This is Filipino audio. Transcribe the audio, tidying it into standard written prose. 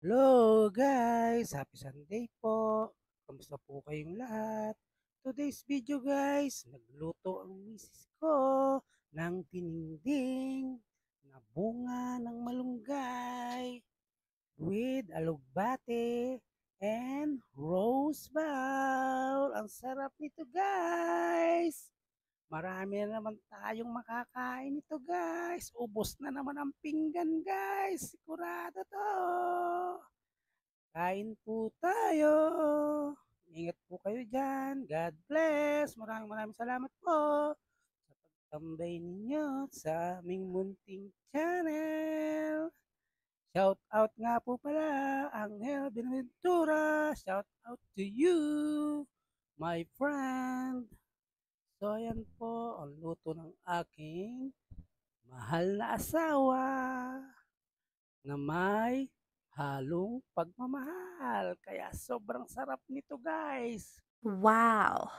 Hello guys! Happy Sunday po! Kamusta po kayong lahat? Today's video guys, nagluto ang misis ko ng tininding na bunga ng malunggay with alugbate and rose bowl. Ang sarap nito guys! Marami na naman tayong makakain nito guys. Ubos na naman ang pinggan guys. Sigurado to. Kain po tayo. Ingat po kayo dyan. God bless. Maraming salamat po sa pagtambay ninyo sa aming munting channel. Shout out nga po pala, Angel Benaventura. Shout out to you, my friend. So, ayan po ang luto ng aking mahal na asawa na may halong pagmamahal. Kaya sobrang sarap nito guys. Wow!